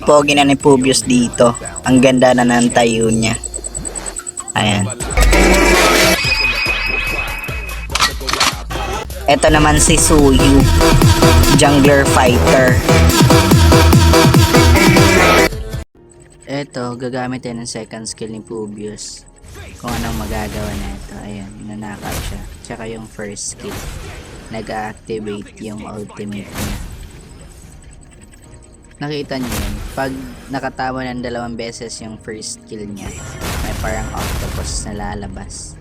Pogi na ni Pubius dito. Ang ganda na ng tayo niya. Ayan. Ito naman si Suyu, jungler fighter. Ito, gagamitin ng second skill ni Pubius. Kung anong magagawa na ito. Ayan, nanakaw siya. Tsaka yung first skill. Nag-activate yung ultimate niya. Nakita niyo yun? Pag nakatawa ng 2 beses yung first skill niya, may parang octopus na lalabas.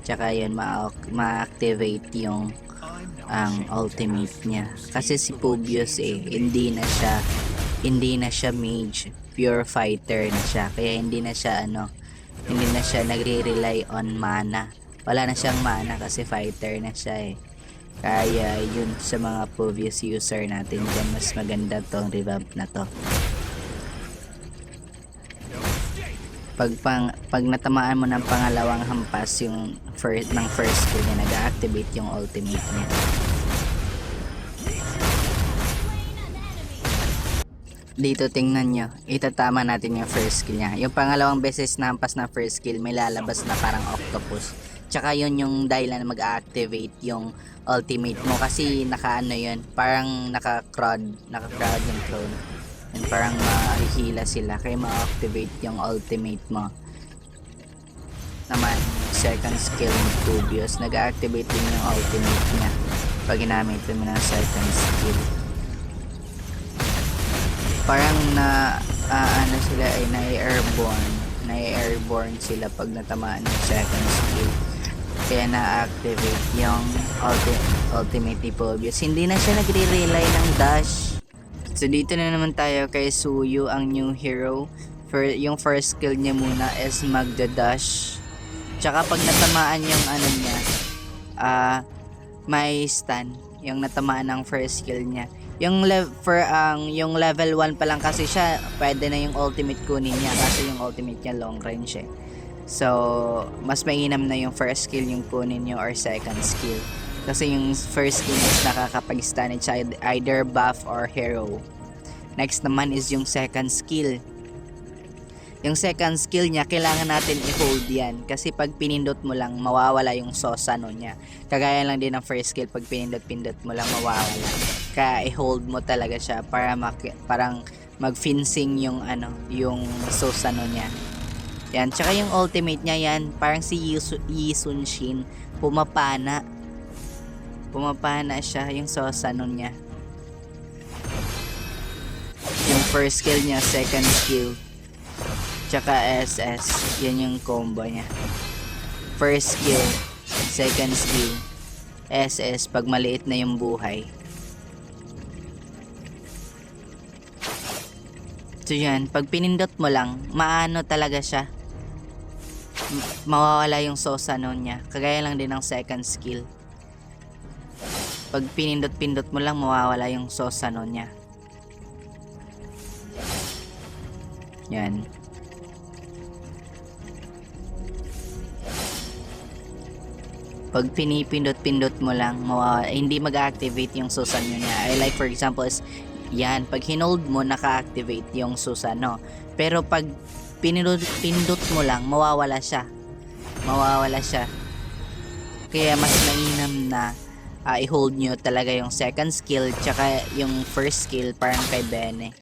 Tsaka yun, ma-activate yung ang ultimate niya. Kasi si Pubius hindi na siya mage, pure fighter na siya. Kaya hindi na siya nagre-rely on mana. Wala na siyang mana kasi fighter na siya Kaya yun sa mga Pubius user natin dyan, mas maganda tong revamp na to. Pag natamaan mo ng pangalawang hampas yung first skill niya, nag-activate yung ultimate niya. Dito tingnan nyo, itatama natin yung first skill niya. Yung pangalawang beses na hampas na first skill, may lalabas na parang octopus. Tsaka yun yung dahilan na mag-activate yung ultimate mo, kasi yun, parang naka-crowd yung clone. And parang mahihila sila, kaya ma-activate yung ultimate mo. Naman, second skill ni Pubius, nag-activate din yung ultimate niya pag ginamit mo ng second skill. Parang sila ay na-airborne sila pag natamaan ng second skill. Kaya na-activate yung ultimate ni Pubius. Hindi na siya nagre-rely ng dash. So dito na naman tayo kay Suyu, ang new hero. Yung first skill niya muna is magda-dash. Tsaka pag natamaan yung niya, may stun. Yung natamaan ng first skill niya. Yung level 1 pa lang kasi siya, pwede na yung ultimate kunin niya kasi yung ultimate niya long range So, mas mainam na yung first skill yung kunin nyo or second skill. Kasi yung first skill is nakakapag-stun either buff or hero. Next naman is yung second skill. Yung second skill niya, kailangan natin i-hold yan. Kasi pag pinindot mo lang, mawawala yung Sosano niya. Kagaya lang din ng first skill, pag pinindot mo lang, mawawala. Kaya i-hold mo talaga siya para parang mag-fencing yung Sosano niya. Yan, tsaka yung ultimate niya yan, parang si Yi Sun-shin, pumapana siya, yung Sosano niya. Yung first skill niya, second skill, tsaka SS, yan yung combo niya. First skill, second skill, SS pag maliit na yung buhay. So yan, pag pinindot mo lang, maano talaga siya, mawawala yung Sosano niya. Kagaya lang din ng second skill. Pag pinindot mo lang, mawawala yung Sosano niya. Yan. Pag pinipindot mo lang, hindi mag-activate yung Susano niya. Like for example is yan, pag hinold mo, naka-activate yung Susano. Pero pag pindot mo lang, mawawala siya. Kaya mas mainam na i-hold nyo talaga yung second skill tsaka yung first skill, parang kay Bene.